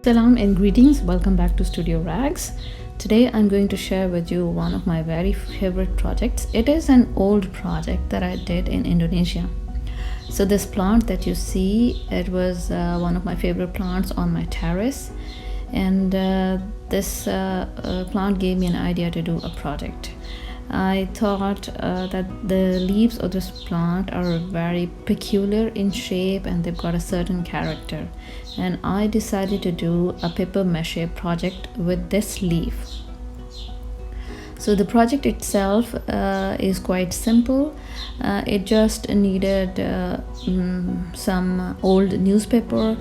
Salam and greetings. Welcome back to Studio Rags. Today I'm going to share with you one of my very favorite projects. It is an old project that I did in Indonesia. So this plant that you see, it was one of my favorite plants on my terrace, and this plant gave me an idea to do a project. I thought that the leaves of this plant are very peculiar in shape and they've got a certain character. And I decided to do a paper mache project with this leaf. So the project itself is quite simple. It just needed some old newspaper,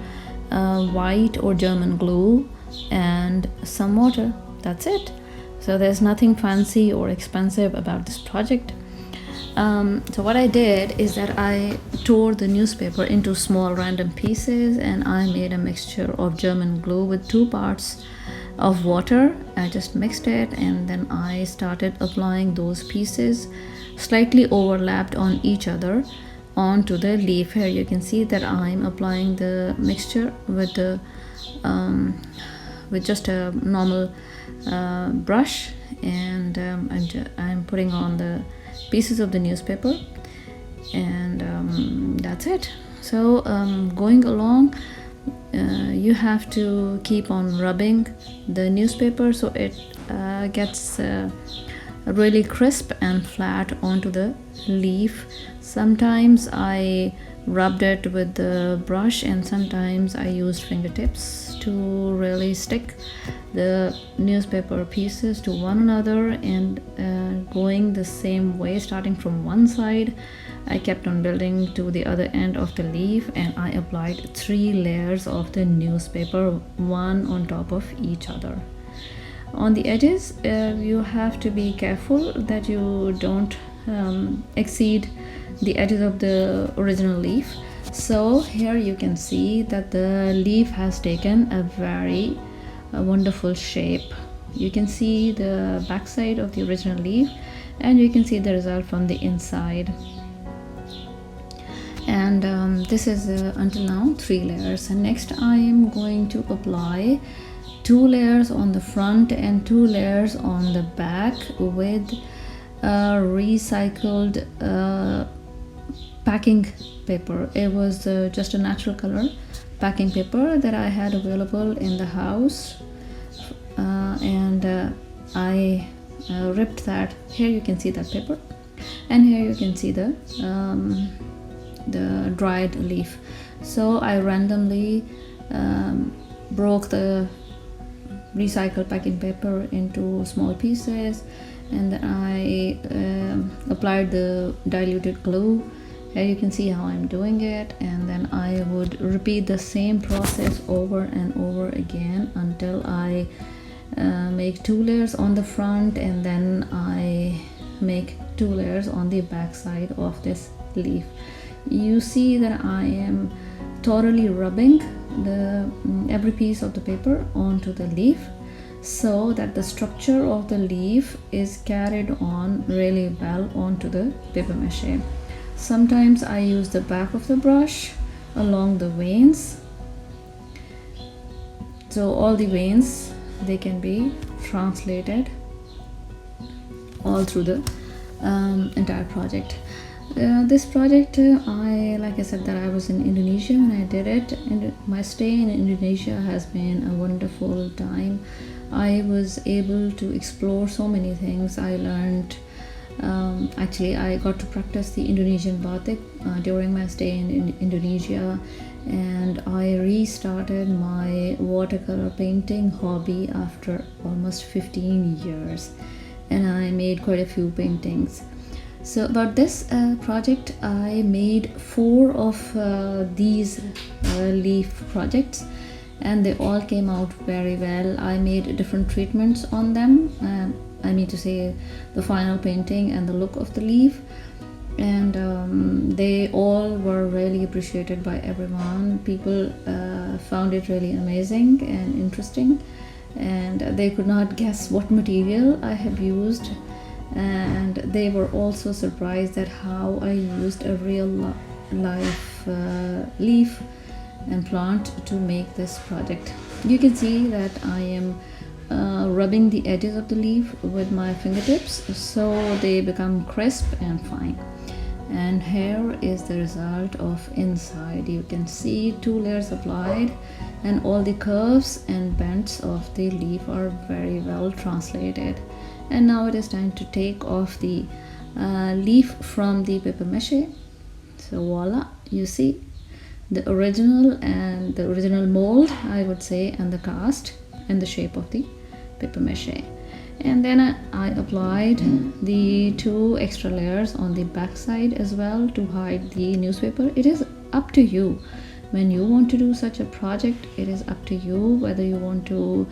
white or German glue, and some water. That's it. So there's nothing fancy or expensive about this project. So what I did is that I tore the newspaper into small random pieces, and I made a mixture of German glue with 2 parts of water. I just mixed it, and then I started applying those pieces slightly overlapped on each other onto the leaf. Here you can see that I'm applying the mixture with the with just a normal brush, and I'm putting on the pieces of the newspaper, and that's it. So going along, you have to keep on rubbing the newspaper so it gets really crisp and flat onto the leaf. Sometimes I rubbed it with the brush, and sometimes I used fingertips to really stick the newspaper pieces to one another, and going the same way, starting from one side, I kept on building to the other end of the leaf, and I applied 3 layers of the newspaper, one on top of each other. On the edges, you have to be careful that you don't exceed the edges of the original leaf. So here you can see that the leaf has taken a very wonderful shape. You can see the backside of the original leaf, and you can see the result from the inside. And this is until now 3 layers, and next I am going to apply 2 layers on the front and 2 layers on the back with recycled packing paper. It was just a natural color packing paper that I had available in the house, and I ripped that. Here you can see that paper, and here you can see the dried leaf. So I randomly broke the recycled packing paper into small pieces, and then I applied the diluted glue. Here you can see how I'm doing it, and then I would repeat the same process over and over again until I make 2 layers on the front, and then I make 2 layers on the back side of this leaf. You see that I am thoroughly rubbing the every piece of the paper onto the leaf, so that the structure of the leaf is carried on really well onto the paper mache. Sometimes I use the back of the brush along the veins, so all the veins, they can be translated all through the entire project. This project, like I said, that I was in Indonesia when I did it, and my stay in Indonesia has been a wonderful time. I was able to explore so many things. I learned, actually I got to practice the Indonesian batik during my stay in Indonesia, and I restarted my watercolor painting hobby after almost 15 years, and I made quite a few paintings. So about this project, I made 4 of these leaf projects, and they all came out very well. I made different treatments on them. I mean to say, the final painting and the look of the leaf, and they all were really appreciated by everyone. People found it really amazing and interesting, and they could not guess what material I have used, and they were also surprised at how I used a real life leaf and plant to make this project. You can see that I am rubbing the edges of the leaf with my fingertips so they become crisp and fine. And here is the result of inside. You can see 2 layers applied, and all the curves and bends of the leaf are very well translated. And now it is time to take off the leaf from the paper mache. So voila, you see the original mold, I would say, and the cast and the shape of the paper mache. And then I applied the 2 extra layers on the back side as well to hide the newspaper. It is up to you when you want to do such a project. It is up to you whether you want to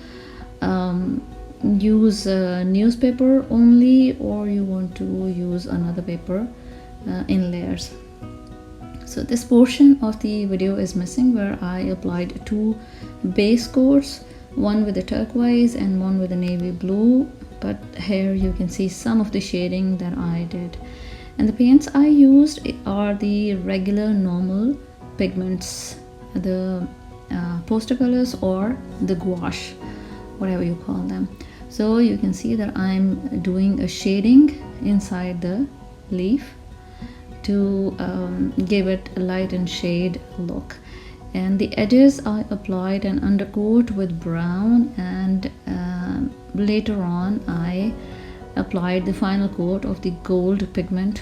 use newspaper only, or you want to use another paper in layers. So this portion of the video is missing, where I applied 2 base coats, one with the turquoise and one with the navy blue, but here you can see some of the shading that I did. And the paints I used are the regular normal pigments, the poster colors or the gouache, whatever you call them. So you can see that I'm doing a shading inside the leaf to give it a light and shade look. And the edges I applied an undercoat with brown, and later on I applied the final coat of the gold pigment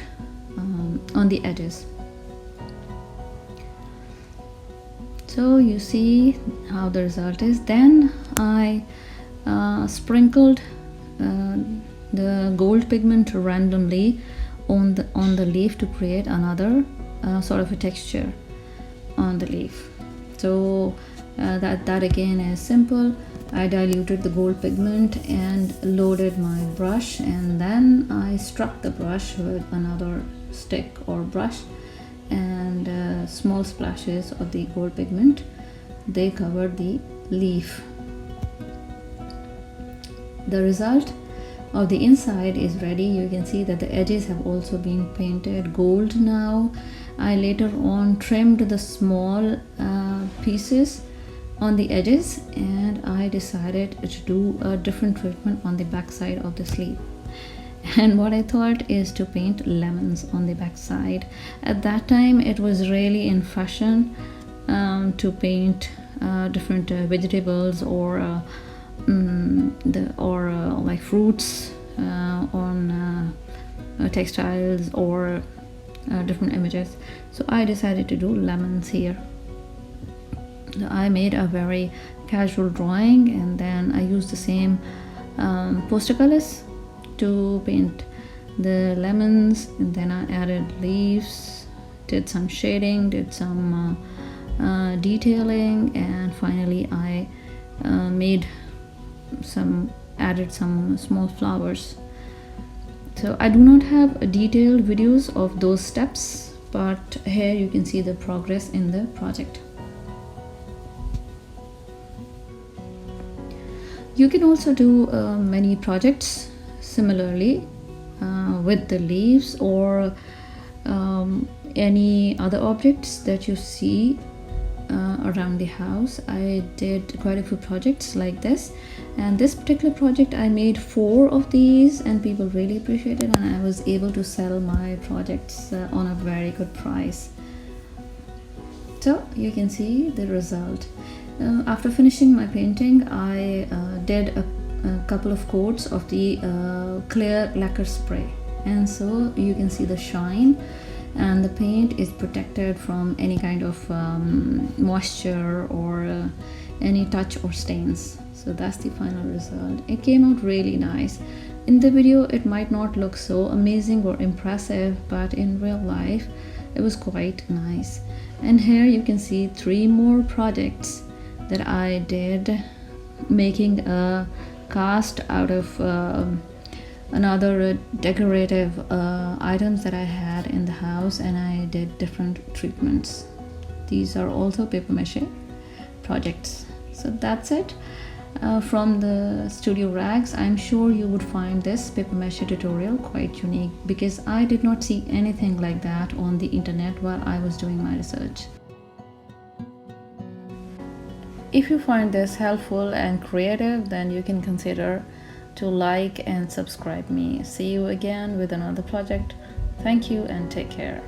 on the edges. So you see how the result is. Then I sprinkled the gold pigment randomly on the leaf to create another sort of a texture on the leaf. So that again is simple. I diluted the gold pigment and loaded my brush, and then I struck the brush with another stick or brush, and small splashes of the gold pigment, they covered the leaf. The result of the inside is ready. You can see that the edges have also been painted gold now. I later on trimmed the small pieces on the edges, and I decided to do a different treatment on the back side of the sleeve. And what I thought is to paint lemons on the back side. At that time it was really in fashion to paint different vegetables or like fruits on textiles or different images. So I decided to do lemons here. I made a very casual drawing, and then I used the same poster colors to paint the lemons, and then I added leaves, did some shading, did some detailing, and finally I added some small flowers. So I do not have detailed videos of those steps, but here you can see the progress in the project. You can also do many projects similarly with the leaves or any other objects that you see around the house. I did quite a few projects like this, and this particular project I made 4 of these, and people really appreciated it, and I was able to sell my projects on a very good price. So you can see the result. After finishing my painting, I did a couple of coats of the clear lacquer spray, and so you can see the shine, and the paint is protected from any kind of moisture or any touch or stains. So that's the final result. It came out really nice. In the video it might not look so amazing or impressive, but in real life it was quite nice. And here you can see 3 more projects that I did, making a cast out of another decorative items that I had in the house, and I did different treatments. These are also paper mache projects. So that's it from the Studio Rags. I'm sure you would find this paper mache tutorial quite unique, because I did not see anything like that on the internet while I was doing my research. If you find this helpful and creative, then you can consider to like and subscribe me. See you again with another project. Thank you and take care.